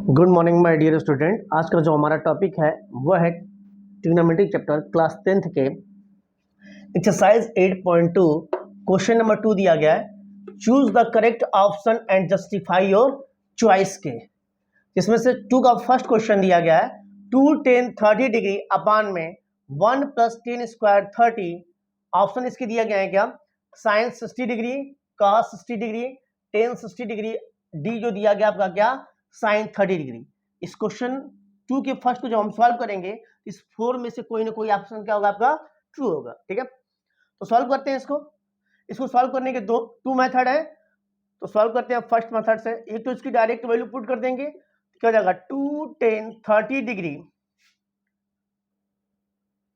Good morning my dear student. आज का जो हमारा टॉपिक है वो है ट्रिग्नोमेट्री चैप्टर क्लास 10th के एक्सरसाइज 8.2 क्वेश्चन नंबर 2 दिया गया है। Choose the correct option and justify your choice के। इसमें से 2 का फर्स्ट क्वेश्चन दिया गया है 2 10 30 डिग्री अपान में 1 + 10 स्क्वायर 30। ऑप्शन इसके दिया गया है क्या, sine 60 degree, cos 60 degree, tan 60 degree, D जो दिया गया आपका क्या, साइन 30 डिग्री। इस क्वेश्चन 2 के फर्स्ट को जब हम सॉल्व करेंगे इस 4 में से कोई ना कोई ऑप्शन क्या होगा आपका, ट्रू होगा। ठीक है, तो सॉल्व करते हैं इसको सॉल्व करने के टू मेथड है। तो सॉल्व करते हैं फर्स्ट मेथड से। एक तो इसकी डायरेक्ट वैल्यू पुट कर देंगे, क्या हो जाएगा 2 10 30 डिग्री,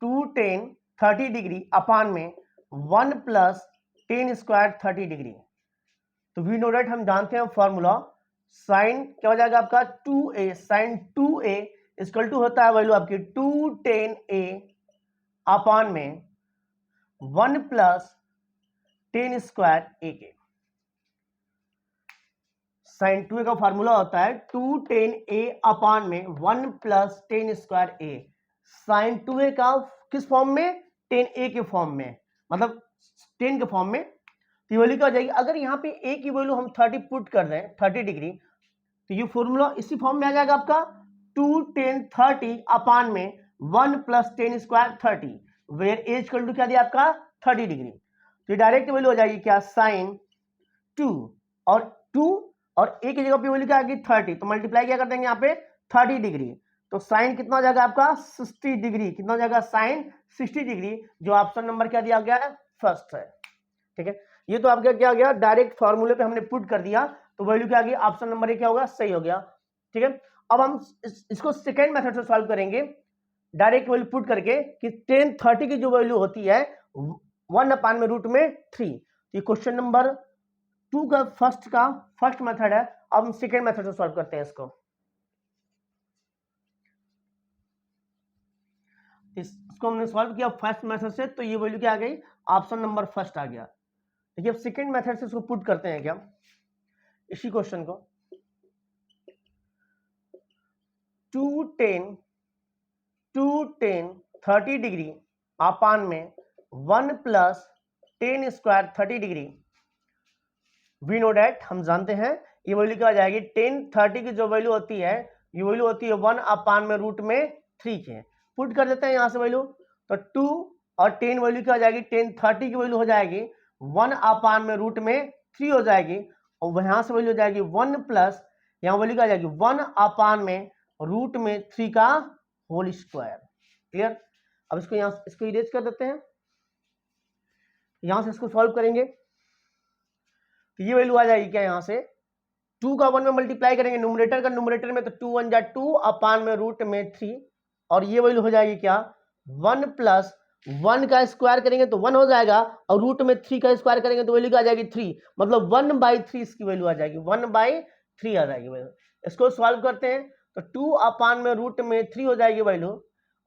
2 10 30 डिग्री अपान में 1 + 10 स्क्वायर 30 डिग्री। तो वी नो डेट, हम जानते हैं फॉर्मूला, साइन क्या हो जाएगा आपका 2a, sign 2a equal to होता है वैल्यू आपकी 2 10a अपान में 1 + 10 स्क्वायर a के। साइन 2a का फॉर्मूला होता है 2 10a अपान में 1 + 10 स्क्वायर a। साइन 2a का किस फॉर्म में, 10a के फॉर्म में, मतलब 10 के फॉर्म में। तो वैल्यू क्या हो जाएगी, अगर यहाँ पे a की वैल्यू हम 30 पुट कर दें 30 डिग्री, तो ये फॉर्मूला इसी फॉर्म में आ जाएगा आपका 2 10 30 अपान में 1 + 10 square 30, where a equal to क्या दिया आपका 30 डिग्री। तो डायरेक्ट वैल्यू हो जाएगी क्या, साइन 2 और a की जगह पे वैल्यू क्या आएगी 30, तो मल्टीप्लाई क्या कर देंगे यहाँ पे 30 डिग्री। तो साइन कितना हो जाएगा आपका 60 डिग्री, कितना हो जाएगा साइन 60 डिग्री, जो ऑप्शन नंबर क्या दिया गया है, फर्स्ट है। ठीक है, ये तो आपका क्या हो गया, डायरेक्ट फॉर्मूले पे हमने पुट कर दिया, तो वैल्यू क्या आ गई, ऑप्शन नंबर ए क्या होगा, सही हो गया। ठीक है, अब हम इसको सेकेंड मेथड से सॉल्व करेंगे, डायरेक्ट वैल्यू पुट करके कि 10 30 की जो वैल्यू होती है 1/√3। ये क्वेश्चन नंबर 2 का फर्स्ट मेथड है। अब हम सेकेंड मेथड से सॉल्व करते हैं इसको हमने सॉल्व किया फर्स्ट मेथड से, तो ये वैल्यू क्या आ गई, ऑप्शन नंबर फर्स्ट आ गया। देखिए अब सेकेंड मेथड से इसको पुट करते हैं क्या, इसी क्वेश्चन को 2 10 30 डिग्री अपान में 1 + 10 square 30 degree. We know that, हम जानते हैं ये वैल्यू क्या आ जाएगी, 10 30 की जो वैल्यू होती है, ये वैल्यू होती है 1/√3 के। पुट कर देते हैं यहां से वैल्यू, तो 2 और 10 वैल्यू क्या हो जाएगी, 10 30 की वैल्यू हो जाएगी 1/√3 हो जाएगी, और यहां से वैल्यू हो जाएगी 1 + यहां वैल्यू क्या आ जाएगी 1/√3 का होल स्क्वायर। क्लियर, अब इसको यहां इसको इरेज कर देते हैं, यहां से इसको सॉल्व करेंगे, तो ये वैल्यू आ जाएगी क्या, यहां से 2 का 1 में मल्टीप्लाई करेंगे न्यूमरेटर का न्यूमरेटर में, तो 2 1 जा 2 अपान में √3, और ये वैल्यू हो जाएगी क्या 1 + 1 का स्क्वायर करेंगे तो 1 हो जाएगा, और √3 का स्क्वायर करेंगे तो वैल्यू क्या आ जाएगी 3, मतलब 1/3 इसकी वैल्यू आ जाएगी, 1/3 आ जाएगी वैल्यू। इसको सॉल्व करते हैं तो 2 अपान में √3 हो जाएगी वैल्यू,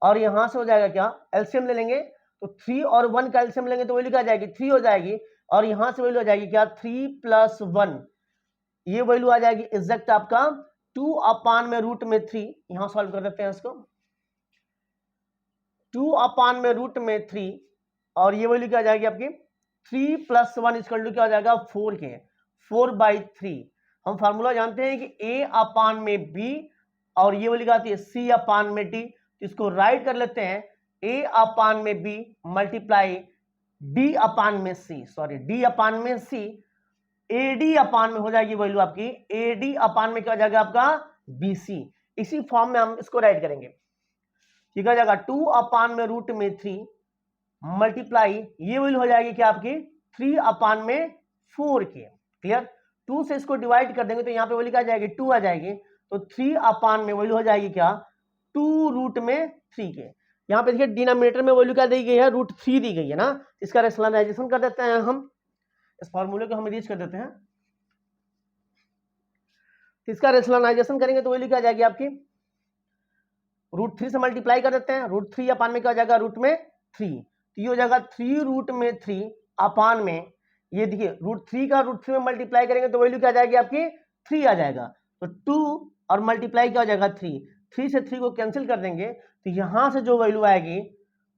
और यहां से हो जाएगा क्या, एलसीएम ले लेंगे, तो 3 और 1 का एलसीएम लेंगे तो वैल्यू क्या आ जाएगी 3 हो जाएगी, और यहां से वैल्यू आ जाएगी क्या 3 + 1, ये वैल्यू आ जाएगी एग्जैक्ट आपका 2 अपान में √3। यहां सॉल्व कर देते हैं इसको, 2 अपान में √3, और ये वैल्यू क्या आ जाएगी आपकी 3 + 1 इक्वल टू क्या हो जाएगा 4 के, 4/3। हम फार्मूला जानते हैं कि a अपान में b, और ये वैल्यू क्या आती है c अपान में d, तो इसको राइट कर लेते हैं a अपान में b मल्टीप्लाई d अपान में c, सॉरी d अपान में c, AD अपान में हो जाएगी वैल्यू आपकी, AD अपान में क्या हो जाएगा आपका BC। इसी फॉर्म में हम इसको राइट करेंगे, ठीक है, जाएगा 2 अपान में √3 मल्टीप्लाई ये वैल्यू हो जाएगी क्या आपकी 3 अपान में 4 के। क्लियर, 2 से इसको डिवाइड कर देंगे तो यहाँ पे वैल्यू क्या आ जाएगी 2 आ जाएगी, तो 3 अपान में वैल्यू हो जाएगी क्या 2√3 के। यहाँ पे देखिए डिनोमिनेटर में वैल्यू क्या दी गई है, √3 दी गई है ना, इसका रेशनलाइजेशन कर देते हैं हम, इस फॉर्मूले को हम रीच कर देते हैं, इसका रेशनलाइजेशन करेंगे तो वैल्यू क्या आ जाएगी आपकी √3 से मल्टीप्लाई कर देते हैं, √3 अपान में क्या हो जाएगा √3, तो ये हो जाएगा 3√3 अपान में, ये देखिए √3 का √3 में मल्टीप्लाई करेंगे तो वैल्यू क्या आ जाएगी आपकी 3 आ जाएगा, तो 2 और मल्टीप्लाई क्या हो जाएगा 3, 3 से 3 को कैंसिल कर देंगे तो यहां से जो वैल्यू आएगी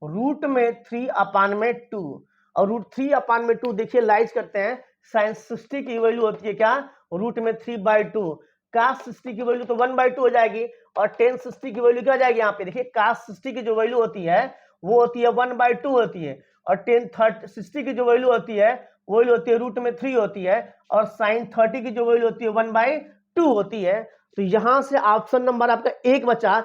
रूट में 3 अपान में 2, और रूट 3 अपान में 2 देखिए लाइज करते हैं, साइन 60 की वैल्यू होती है क्या, रूट में 3/2, कास 60 की वैल्यू तो 1/2 हो जाएगी, और टेन 60 की वैल्यू क्या हो जाएगी, यहाँ पे देखिए कास 60 की जो वैल्यू होती है वो होती है 1/2 होती है, और टेन 60 की जो वैल्यू होती है वो वैल्यू होती है रूट में 3 होती है, और साइन 30 की जो वैल्यू होती है 1/2 होती है। तो यहां से ऑप्शन नंबर आपका एक बचा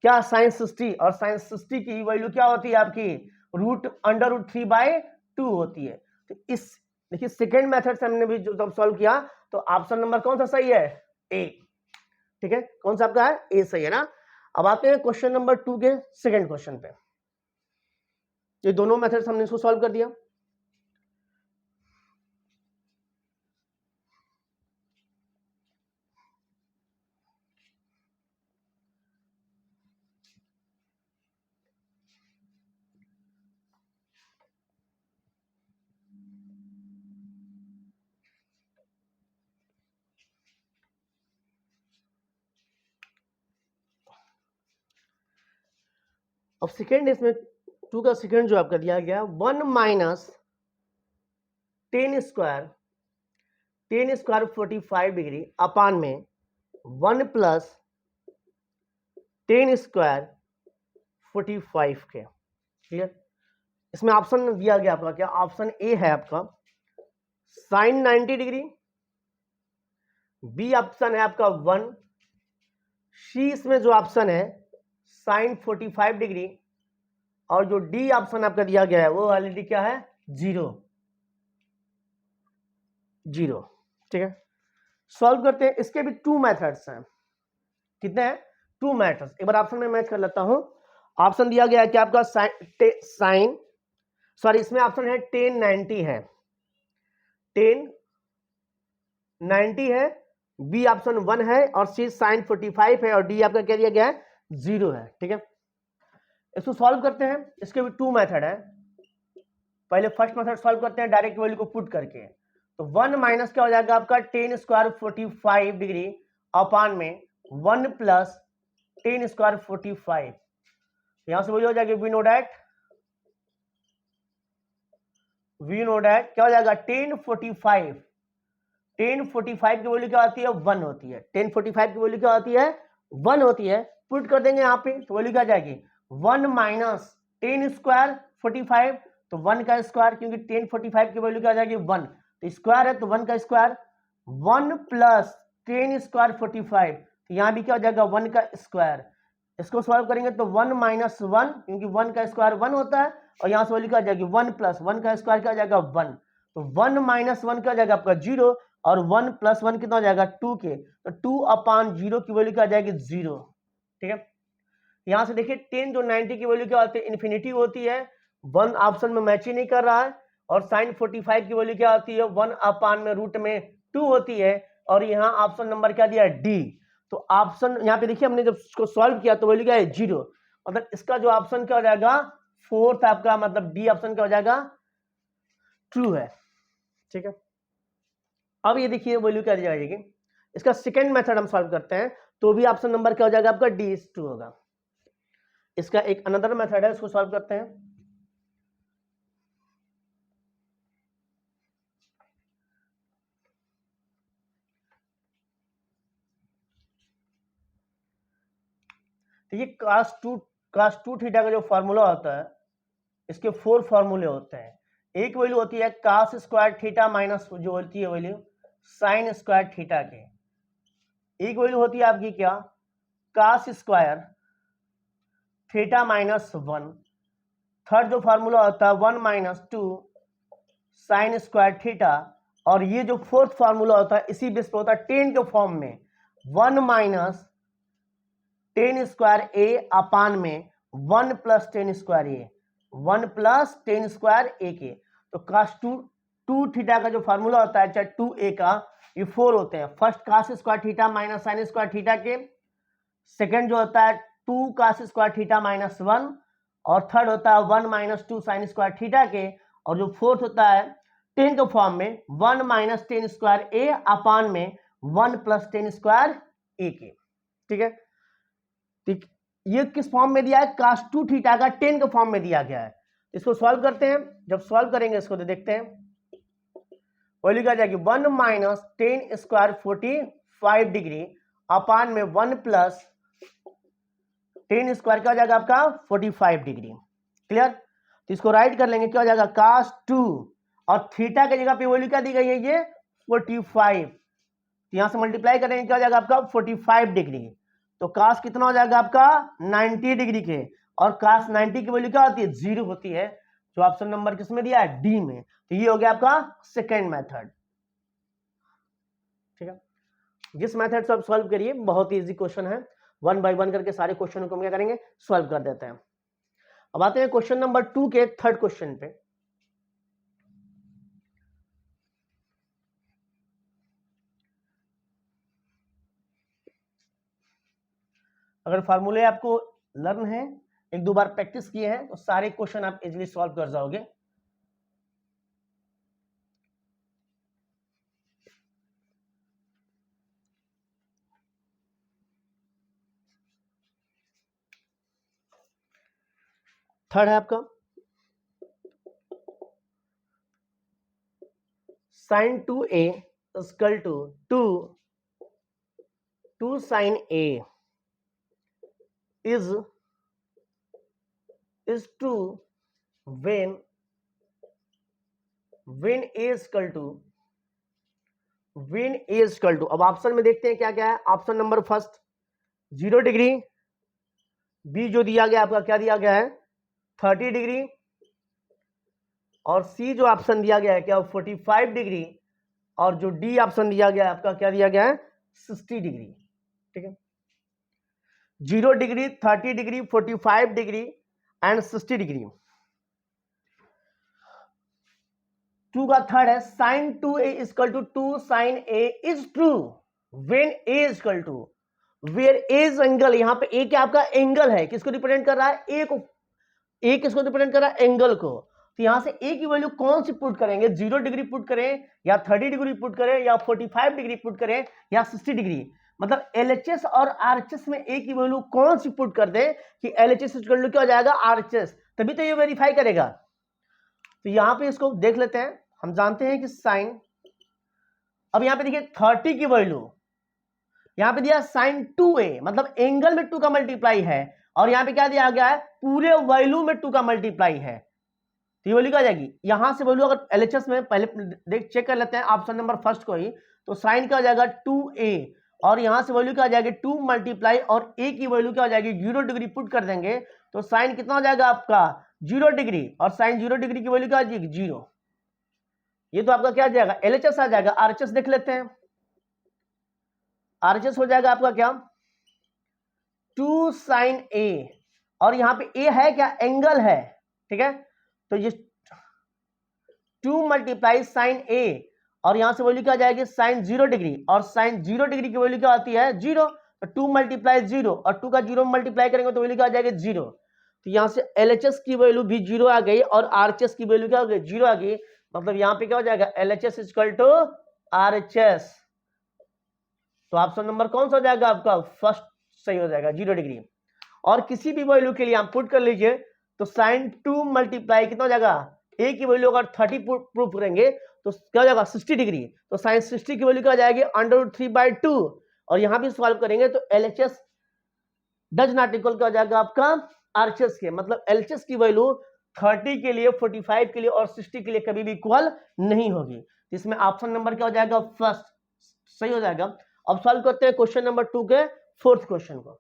क्या, साइन 60, और साइन 60 की वैल्यू क्या होती है आपकी √3/2 होती है। तो इस देखिए सेकेंड मेथड से हमने भी जब सॉल्व किया तो ऑप्शन नंबर कौन सा सही है, ए। ठीक है, कौन सा आपका है, ए सही है ना। अब आते हैं क्वेश्चन नंबर 2 के सेकेंड क्वेश्चन पे। ये दोनों मेथड्स हमने इसको सॉल्व कर दिया। अब सेकेंड इसमें 2 का सेकेंड जो आपका दिया गया 1 minus tan square 45 degree upon में 1 प्लस टेन स्क्वायर 45 के। क्लियर, इसमें ऑप्शन दिया गया आपका क्या, ऑप्शन ए है आपका साइन 90 डिग्री, बी ऑप्शन है आपका 1, सी इसमें जो ऑप्शन है साइन 45 डिग्री, और जो डी ऑप्शन आपका दिया गया है वो ऑलरेडी क्या है 0। ठीक है, सॉल्व करते हैं। इसके भी 2 मेथड्स हैं, कितने हैं 2 मेथड्स। एक बार ऑप्शन में मैच कर लेता हूं। ऑप्शन दिया गया है कि आपका साइन सॉरी इसमें ऑप्शन है 1090 है, 1090 है, बी ऑप्शन 1 है, और सी साइन 45 है, और डी आपका क्या दिया गया है 0 है। ठीक है, इसको सॉल्व करते हैं। इसके भी 2 मेथड है। पहले फर्स्ट मेथड सॉल्व करते हैं डायरेक्ट वैल्यू को पुट करके। तो 1 माइनस क्या हो जाएगा आपका टेन स्क्वायर 45 डिग्री अपान में 1 प्लस टेन स्क्वायर 45, यहां से वैल्यू हो जाएगी वी नो डैट क्या हो जाएगा 1045 की वैल्यू क्या होती है 1 होती है, 1045 की वैल्यू क्या होती है 1 होती है। पुट कर देंगे यहाँ पे तो वैल्यू क्या जाएगी 1 माइनस टेन स्क्वायर 45, तो 1 का स्क्वायर, क्योंकि 1045 की वैल्यू क्या जाएगी 1, तो स्क्वायर है तो 1 का स्क्वायर, 1 प्लस टेन स्क्वायर 45, तो यहाँ भी क्या हो जाएगा 1 का स्क्वायर। इसको सॉल्व करेंगे तो 1 माइनस 1, क्योंकि 1 का स्क्वायर 1 होता है, और यहाँ से वैल्यू क्या आ जाएगी 1 प्लस 1 का स्क्वायर क्या हो जाएगा 1, तो 1 माइनस 1 क्या हो जाएगा आपका 0, और 1 प्लस 1 कितना हो जाएगा 2 के, तो 2 अपान 0 की वैल्यू क्या आ जाएगी 0। ठीक है, यहां से देखिए 10 जो 90 की वैल्यू क्या होती है इन्फिनिटी होती है, 1 ऑप्शन में मैच ही नहीं कर रहा है, और साइन 45 की वैल्यू क्या होती है 1 अपान में रूट में 2 होती है, और यहाँ ऑप्शन नंबर क्या दिया है डी। तो ऑप्शन यहाँ पे देखिए हमने जब इसको सॉल्व किया तो वैल्यू क्या है 0, मतलब इसका जो ऑप्शन क्या हो जाएगा फोर्थ आपका, मतलब डी ऑप्शन क्या हो जाएगा ट्रू है। ठीक है, अब ये देखिए वैल्यू क्या जाएगी, इसका सेकेंड मेथड हम सॉल्व करते हैं तो भी ऑप्शन नंबर क्या हो जाएगा आपका डी इज ट्रू होगा। इसका एक अनदर मेथड है, उसको सॉल्व करते हैं। तो ये cos 2 थीटा का जो फॉर्मूला होता है इसके 4 फॉर्मूले होते हैं। एक वैल्यू होती है cos स्क्वायर थीटा माइनस जो होती है वैल्यू साइन स्क्वायर थीटा के, एक वैल्यू होती है आपकी क्या cos square theta minus 1, third जो फॉर्मूला होता है 1 माइनस 2 साइन स्क्वायर थीटा, और ये जो फोर्थ फॉर्मूला होता है इसी बेस पे होता है 10 के फॉर्म में 1 माइनस टेन स्क्वायर ए अपान में 1 प्लस टेन स्क्वायर ए, 1 प्लस टेन स्क्वायर ए के। तो cos 2 थीटा का जो फॉर्मूला होता है चाहे 2a का, ये 4 होते हैं। First cos square theta minus sine square theta के, सेकंड जो होता है 2 cos स्क्वायर थीटा माइनस 1, और थर्ड होता है 1 माइनस 2 साइन स्क्वायर थीटा के, और जो फोर्थ होता है 10 के फॉर्म में 1 माइनस टेन स्क्वायर ए अपान में 1 प्लस टेन स्क्वायर ए के। ठीक है, ठीक, ये किस फॉर्म में दिया है, cos 2 थीटा का 10 के फॉर्म में दिया गया है। इसको सॉल्व करते हैं, जब सॉल्व करेंगे इसको तो देखते हैं, वैल्यू क्या जाएगी 1 माइनस 10 स्क्वायर 45 डिग्री अपान में 1 प्लस 10 स्क्वायर क्या हो जाएगा आपका 45 डिग्री। क्लियर, तो इसको राइट कर लेंगे, क्या हो जाएगा cos 2 और थीटा की जगह पे वैल्यू क्या दी गई है ये 45, तो यहां से मल्टीप्लाई करेंगे क्या हो जाएगा आपका 45 डिग्री, तो cos कितना हो जाएगा आपका 90 डिग्री के, और cos 90 की वैल्यू क्या होती है 0 होती है, जो ऑप्शन नंबर किसमें दिया है डी में। तो ये हो गया आपका सेकेंड मेथड। ठीक है, जिस मेथड से आप सॉल्व करिए, बहुत इजी क्वेश्चन है, 1 बाय 1 करके सारे क्वेश्चन को हम क्या करेंगे सॉल्व कर देते हैं। अब आते हैं क्वेश्चन नंबर 2 के थर्ड क्वेश्चन पे। अगर फार्मूले आपको लर्न है, एक दो बार प्रैक्टिस किए हैं, तो सारे क्वेश्चन आप इजीली सॉल्व कर जाओगे। थर्ड है आपका sin 2a equal to 2 sin a is true when a is equal to, अब ऑप्शन में देखते हैं क्या क्या है। Option number first 0 degree, B जो दिया गया आपका क्या दिया गया है 30 डिग्री, और सी जो ऑप्शन दिया गया है क्या 45 डिग्री, और जो डी ऑप्शन दिया गया है आपका क्या दिया गया है 60 डिग्री। ठीक है, 0 degree, 30 degree, 45 degree and 60 degree. 2 का थर्ड है sin 2a equal to 2 sin a is true when a equal to where a is angle. यहां पे a क्या आपका एंगल है, किसको रिप्रेजेंट कर रहा है a को, a किसको रिप्रेजेंट कर रहा है एंगल को। तो यहां से a की वैल्यू कौन सी पुट करेंगे, 0 डिग्री पुट करें या 30 डिग्री पुट करें या 45 डिग्री पुट करें या 60 डिग्री, मतलब LHS और RHS में a की वैल्यू कौन सी पुट कर दें कि LHS इक्वल टू क्या हो जाएगा RHS, तभी तो ये वेरीफाई करेगा। तो यहां पे इसको देख लेते हैं, हम जानते हैं कि साइन, अब यहां पे देखिए 30 की वैल्यू यहां पे दिया sin 2a, मतलब एंगल में 2 का मल्टीप्लाई है, और यहां पे क्या दिया गया है पूरे वैल्यू में 2 का मल्टीप्लाई है, तो ये वैल्यू क्या आ जाएगी। यहां से वैल्यू अगर LHS में पहले देख चेक कर लेते हैं ऑप्शन नंबर फर्स्ट को ही, तो साइन क्या हो जाएगा 2a, और यहां से वैल्यू क्या आ जाएगी 2 मल्टीप्लाई, और a की वैल्यू क्या हो जाएगी 0 डिग्री पुट कर देंगे, तो साइन कितना हो जाएगा आपका 0 डिग्री, और साइन 0 डिग्री की वैल्यू क्या आ जाएगी 0। ये तो आपका क्या आ जाएगा LHS आ जाएगा। RHS देख लेते हैं, RHS हो जाएगा आपका क्या 2 sin a, और यहां पे a है क्या एंगल है, ठीक है, तो ये 2 मल्टीप्लाई साइन a, और यहां से वैल्यू क्या आ जाएगी साइन 0 डिग्री, और साइन 0 डिग्री की वैल्यू क्या आती है 0, तो 2 मल्टीप्लाई 0, और 2 का 0 मल्टीप्लाई करेंगे तो वैल्यू क्या आ जाएगी 0, तो यहां से LHS की वैल्यू भी 0 आ गई, और RHS की वैल्यू क्या हो गई 0 आ गई, मतलब यहां पे क्या हो जाएगा LHS इक्वल टू RHS। तो ऑप्शन नंबर कौन सा हो जाएगा आपका फर्स्ट सही हो जाएगा 0 डिग्री। और किसी भी वैल्यू के लिए आप पुट कर लीजिए, तो साइन 2 मल्टीप्लाई कितना हो जाएगा, a की वैल्यू अगर 30 प्रूफ करेंगे तो क्या हो जाएगा 60 डिग्री, तो साइन 60 की वैल्यू क्या हो जाएगी √3/2, और यहां भी सॉल्व करेंगे तो LHS डज नॉट इक्वल क्या हो जाएगा आपका RHS के, मतलब LHS की वैल्यू 30 के लिए, 45 के लिए और 60 के लिए कभी भी इक्वल नहीं होगी। इसमें ऑप्शन नंबर क्या हो जाएगा फर्स्ट सही हो जाएगा। अब सॉल्व करते हैं क्वेश्चन नंबर 2 के फोर्थ क्वेश्चन को।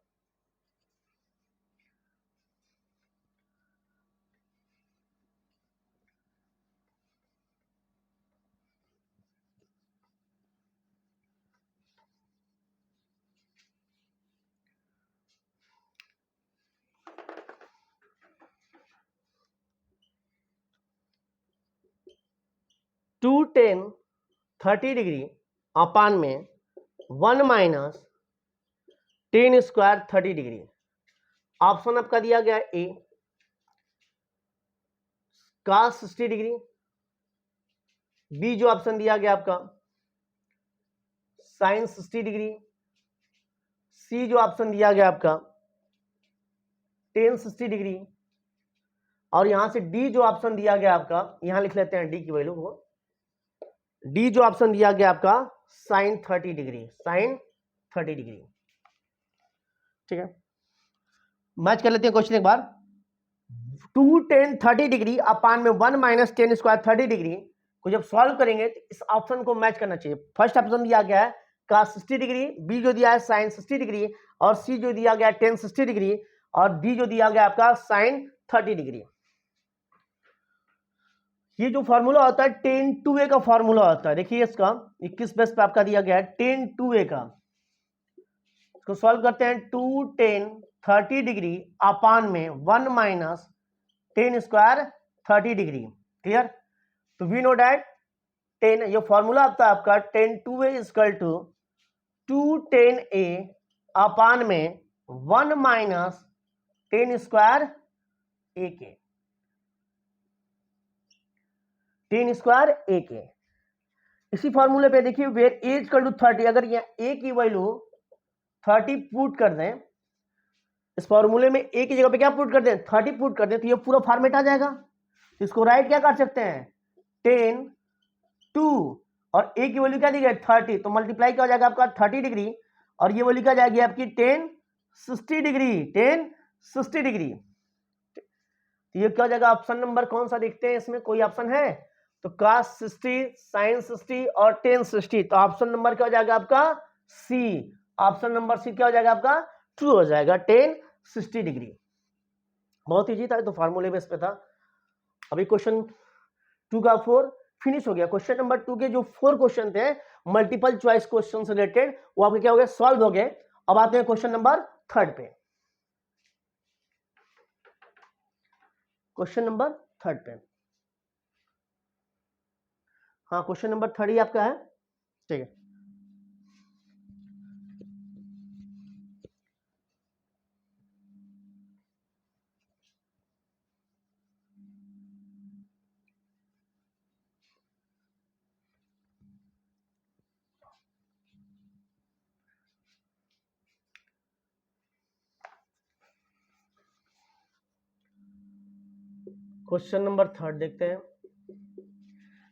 टू टेन 30 डिग्री अपान में 1 माइनस 10 स्क्वायर 30 डिग्री। ऑप्शन आपका दिया गया ए cos 60 डिग्री, बी जो ऑप्शन दिया गया आपका sin 60 डिग्री, सी जो ऑप्शन दिया गया आपका टेन 60 डिग्री, और यहां से डी जो ऑप्शन दिया गया आपका, यहां लिख लेते हैं डी की वैल्यू को, डी जो ऑप्शन दिया गया आपका साइन 30 डिग्री, साइन 30 डिग्री। ठीक है, मैच कर लेते हैं क्वेश्चन एक बार। 2 tan 30 डिग्री अपान में 1 माइनस टेन स्क्वायर 30 डिग्री को जब सॉल्व करेंगे तो इस ऑप्शन को मैच करना चाहिए। फर्स्ट ऑप्शन दिया गया है cos 60 डिग्री, बी जो दिया है साइन 60 डिग्री, और सी जो दिया गया tan 60 डिग्री, और डी जो दिया गया आपका साइन 30 डिग्री। ये जो फॉर्मूला होता है tan 2a का फॉर्मूला होता है। देखिए इसका 21 बेस पे आपका दिया गया है tan 2a का, इसको सॉल्व करते हैं। 2 tan 30 डिग्री अपान में 1 minus tan square 30 degree. Clear? तो वी नो डैट टेन, ये फॉर्मूला आता है आपका tan 2a equal to 2 tan a upon में 1 माइनस टेन स्क्वायर a के, टेन स्क्वायर a के। इसी फॉर्मूले पे देखिए वेयर a इक्वल टू 30, अगर यहाँ a की वैल्यू 30 पुट कर दें, इस फॉर्मूले में a की जगह पे क्या पुट कर दें, 30 पुट कर दें, तो ये पूरा फॉर्मेट आ जाएगा। तो इसको राइट क्या कर सकते हैं, tan 2, और a की वैल्यू क्या दी गई 30, तो मल्टीप्लाई क्या हो जाएगा आपका 30 डिग्री, और ये वैल्यू क्या जाएगी आपकी tan 60 डिग्री, tan 60 डिग्री। तो ये क्या हो जाएगा, ऑप्शन नंबर कौन सा देखते हैं, इसमें कोई ऑप्शन है तो cos 60, sin 60 और tan 60, तो ऑप्शन नंबर क्या हो जाएगा आपका सी, ऑप्शन नंबर सी क्या हो जाएगा आपका ट्रू हो जाएगा, tan 60 डिग्री। बहुत इजी था, तो फार्मूले बेस पे था। अभी क्वेश्चन 2 का 4 फिनिश हो गया। क्वेश्चन नंबर 2 के जो 4 क्वेश्चन थे मल्टीपल चॉइस क्वेश्चन से रिलेटेड, वो आपके क्या हो गए, सॉल्व हो गए। अब आते हैं क्वेश्चन नंबर 3 पे। क्वेश्चन नंबर 3 पे, हाँ क्वेश्चन नंबर 3 ही आपका है। ठीक है, क्वेश्चन नंबर 3 देखते हैं।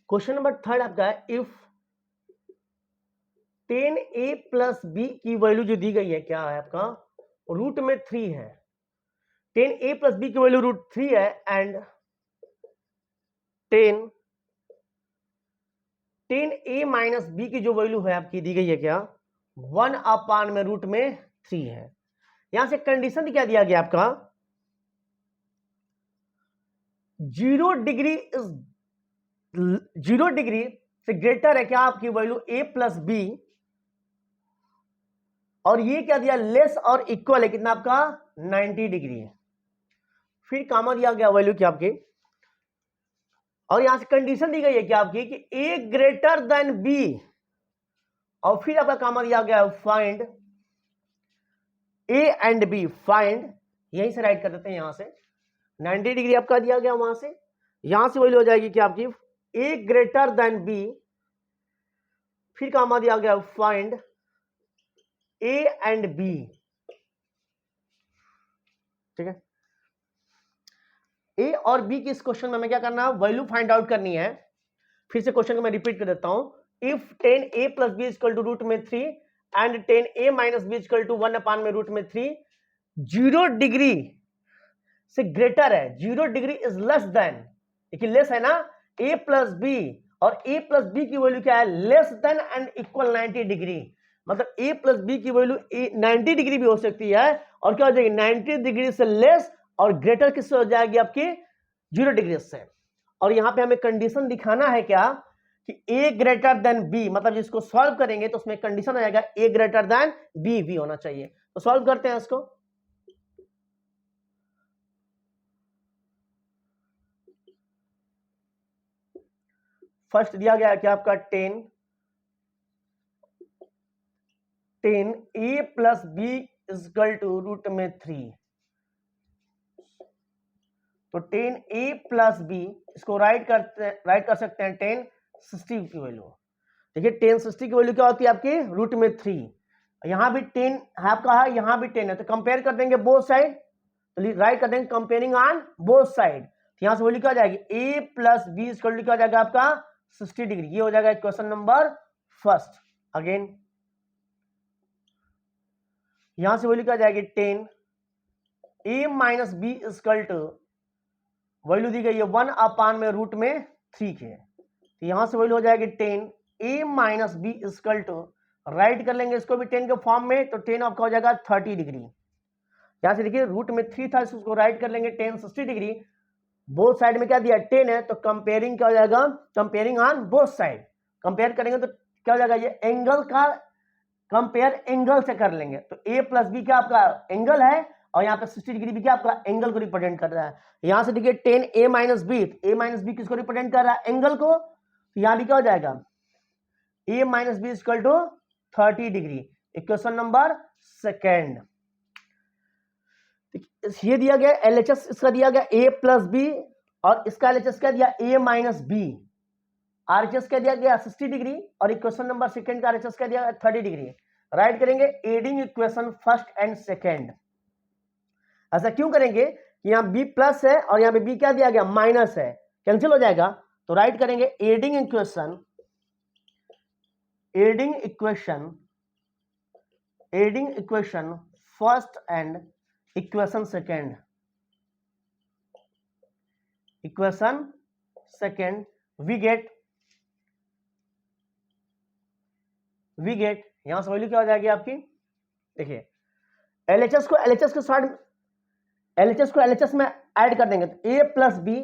क्वेश्चन नंबर 3 आपका है, if tan a plus B की वैल्यू जो दी गई है क्या है आपका, रूट में 3 है। tan a प्लस बी की वैल्यू रूट 3 है, and tan a minus B की जो वैल्यू है आपकी दी गई है क्या, 1 अपान में रूट में 3 है। यहां से कंडीशन क्या दिया गया आपका, 0 डिग्री से ग्रेटर है क्या आपकी वैल्यू a प्लस बी, और ये क्या दिया लेस और इक्वल है कितना आपका 90 डिग्री है। फिर कामा दिया गया वैल्यू क्या आपकी, और यहां से कंडीशन दी गई है क्या आपकी कि a ग्रेटर देन b, और फिर आपका कामा दिया गया find a and b, find, यहीं से राइट कर देते हैं, यहां से 90 डिग्री आपका दिया गया, वहां से यहां से वैल्यू हो जाएगी क्या आपकी a ग्रेटर देन b, फिर कामा दिया गया फाइंड a एंड b। ठीक है, a और b की इस क्वेश्चन में हमें क्या करना है, वैल्यू फाइंड आउट करनी है। फिर से क्वेश्चन को मैं रिपीट कर देता हूं, if tan a plus B equal to root में 3 and tan a minus B equal to 1 upon में रूट में 3, 0 डिग्री से ग्रेटर है, 0 डिग्री इज लेस देन, देखिए लेस है ना, a प्लस बी, और a प्लस बी की वैल्यू क्या है, less than and equal 90 degree, मतलब a प्लस बी की वैल्यू 90 डिग्री भी हो सकती है, और क्या हो जाएगी 90 डिग्री से लेस, और ग्रेटर किससे हो जाएगी आपकी 0 डिग्री से। और यहां पे हमें कंडीशन दिखाना है क्या कि a ग्रेटर देन b, मतलब जिसको सॉल्व करेंगे तो उसमें कंडीशन हो जाएगा a ग्रेटर देन b भी होना चाहिए। तो सॉल्व करते हैं इसको। फर्स्ट दिया गया है क्या आपका tan a plus B equal to root में 3, तो tan a प्लस बी इसको राइट कर सकते हैं tan 60 की वैल्यू। देखिए tan 60 की वैल्यू क्या होती है आपकी रूट में 3, यहां भी 10 है आपका, है यहां भी 10 है, तो कंपेयर कर देंगे बोथ साइड, तो राइट कर देंगे कंपेयरिंग ऑन बोथ साइड। तो यहां से वो लिखा जाएगी a प्लस बी इक्वल लिखा जाएगा आपका 60 डिग्री। ये हो जाएगा क्वेश्चन नंबर फर्स्ट। अगेन यहां से वो लिखा जाएगी 10 a minus B equal to value दी गई है 1 अपान में रूट में 3 के, तो यहां से वैल्यू हो जाएगी 10 a minus B equal to, write कर लेंगे इसको भी 10 के फॉर्म में, तो 10 आपका हो जाएगा 30 डिग्री। यहां से देखिए रूट में 3 था, इसको राइट कर लेंगे 10 60 डिग्री, बोथ साइड में क्या दिया 10 है, तो कंपेयरिंग क्या हो जाएगा, comparing on both side, compare करेंगे तो क्या हो जाएगा, ये एंगल का कंपेयर एंगल से कर लेंगे, तो a प्लस बी क्या आपका एंगल है, और यहाँ पे 60 डिग्री भी क्या आपका एंगल को रिप्रेजेंट कर रहा है। यहां से देखिए 10 a minus B, a minus B किसको रिप्रेजेंट कर रहा है, एंगल को, तो यहां भी क्या हो जाएगा a minus B equal to 30 degree. Equation number second. ये दिया गया LHS, इसका दिया गया a प्लस बी, और इसका LHS क्या दिया a माइनस बी, RHS क्या दिया गया 60 डिग्री, और इक्वेशन नंबर सेकेंड का RHS क्या दिया 30 डिग्री। राइट करेंगे adding equation first and second. ऐसा क्यों करेंगे कि यहां b प्लस है और यहां पे b क्या दिया गया माइनस है, कैंसिल हो जाएगा, तो राइट करेंगे adding equation, adding equation first and equation second, equation second we get यहां से वैल्यू क्या हो जाएगी आपकी, देखिए LHS को LHS में ऐड कर देंगे, तो a प्लस बी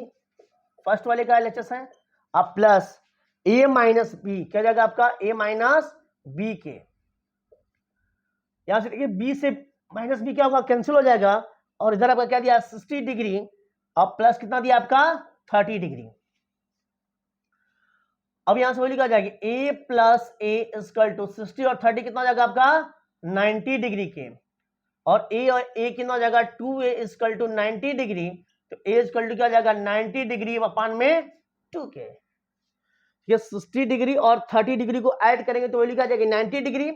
फर्स्ट वाले का LHS है, अब प्लस a माइनस बी क्या जाएगा आपका a माइनस बी के, यहां से देखिए b से माइनस बी क्या होगा कैंसिल हो जाएगा, और इधर आपका क्या दिया 60 डिग्री, और प्लस कितना दिया आपका 30 डिग्री। अब यहां से वैल्यू क्या जाएगी a plus a equal to 60 और 30 कितना हो जाएगा आपका 90 डिग्री के, और a कितना हो जाएगा 2a इक्वल टू 90 डिग्री, तो a इक्वल टू क्या हो जाएगा 90 डिग्री अपान में 2k। ये 60 डिग्री और 30 डिग्री को ऐड करेंगे तो वैल्यू क्या जाएगी 90 डिग्री,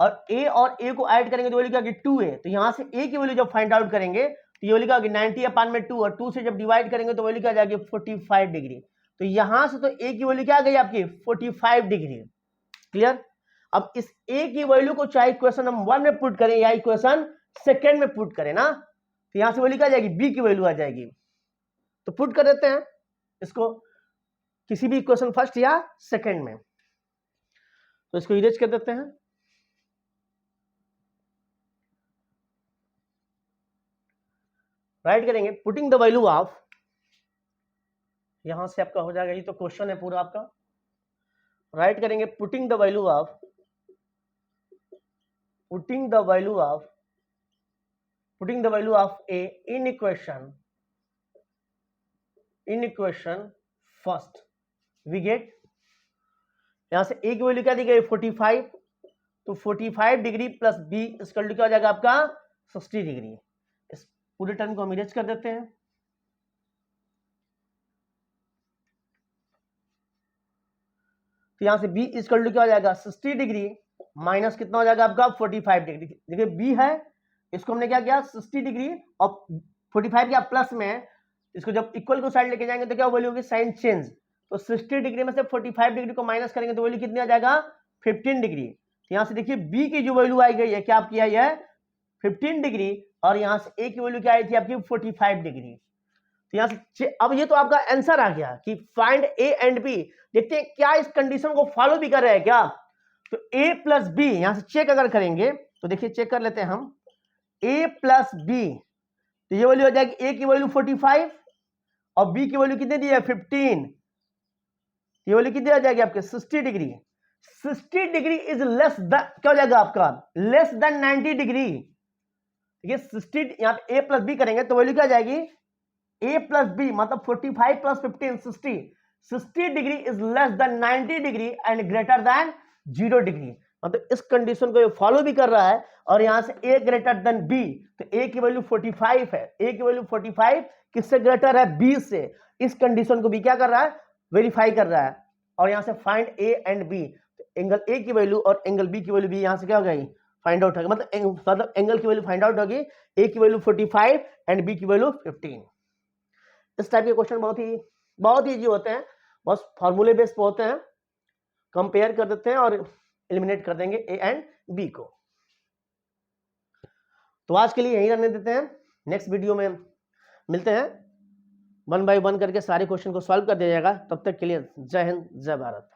और a को ऐड करेंगे तो वैल्यू क्या होगी 2a, तो यहां से a की वैल्यू जब फाइंड आउट करेंगे तो ये वैल्यू क्या होगी 90 अपान में 2, और 2 से जब डिवाइड करेंगे तो वैल्यू क्या जाएगी 45 डिग्री, तो यहां से तो a की वैल्यू क्या आ गई आपकी 45 डिग्री। क्लियर। अब इस a की वैल्यू को चाहे इक्वेशन नंबर 1 में पुट करें या इक्वेशन सेकेंड में पुट करें ना, तो यहां से वैल्यू क्या आ जाएगी b की वैल्यू आ जाएगी, तो पुट कर देते हैं इसको किसी भी इक्वेशन फर्स्ट या सेकेंड में, तो इसको इरेज कर देते हैं। राइट करेंगे पुटिंग द वैल्यू ऑफ, यहां से आपका हो जाएगा, ये तो क्वेश्चन है पूरा आपका। राइट करेंगे putting the value of a in equation first we get, यहां से a की वैल्यू क्या दी गई 45, तो 45 degree plus b equal to क्या हो जाएगा आपका 60 डिग्री। इस पूरे टर्म को हम इरेज कर देते हैं, तो यहां से b इक्वल टू क्या हो जाएगा 60 डिग्री माइनस कितना हो जाएगा आपका 45 डिग्री। देखिए b है, इसको हमने क्या किया 60 डिग्री और 45 क्या प्लस में है, इसको जब इक्वल को साइड लेके जाएंगे तो क्या वैल्यू होगी साइन चेंज, तो 60 डिग्री में से 45 डिग्री को माइनस करेंगे तो वैल्यू कितनी आ जाएगा 15 डिग्री। तो यहां से देखिए b की जो वैल्यू आई गई है क्या आपकी आई है 15 डिग्री, और यहां से a की वैल्यू क्या आई थी आपकी 45 डिग्री। तो यहां से अब ये तो आपका आंसर आ गया कि फाइंड a एंड b। देखते हैं क्या इस कंडीशन को फॉलो भी कर रहे हैं क्या, तो a प्लस बी यहां से चेक अगर करेंगे तो देखिए चेक कर लेते हैं हम a प्लस बी, तो ये वैल्यू हो जाएगी a की वैल्यू 45 और b की वैल्यू कितनी दी है 15, ये वैल्यू कितनी आ जाएगी आपके 60 degree. 60 degree is less than क्या हो जाएगा आपका लेस देन 90 डिग्री। देखिए 60 यहां पे a प्लस बी करेंगे तो वैल्यू क्या आ जाएगी a प्लस बी मतलब 45 plus 15 60 degree is less than 90 degree and greater than 0 degree. मतलब इस कंडीशन को ये फॉलो भी कर रहा है, और यहां से a ग्रेटर देन b, तो a की वैल्यू 45 है, a की वैल्यू 45 किससे ग्रेटर है b से, इस कंडीशन को भी क्या कर रहा है वेरीफाई कर रहा है, और यहां से फाइंड a एंड b। तो एंगल ए की वैल्यू और एंगल बी की वैल्यू भी यहाँ से क्या हो गई, फाइंड आउट होगी, मतलब एंगल की वैल्यू फाइंड आउट होगी, ए की वैल्यू 45 एंड बी की वैल्यू 15। इस टाइप के क्वेश्चन बहुत ईजी होते हैं, बस फॉर्मूले बेस पे होते हैं, कंपेयर कर देते हैं और एलिमिनेट कर देंगे ए एंड बी को। तो आज के लिए यही रहने देते हैं, नेक्स्ट वीडियो में मिलते हैं, 1 बाय 1 करके सारे क्वेश्चन को सॉल्व कर दिया जाएगा। तब तक के लिए जय हिंद, जय भारत।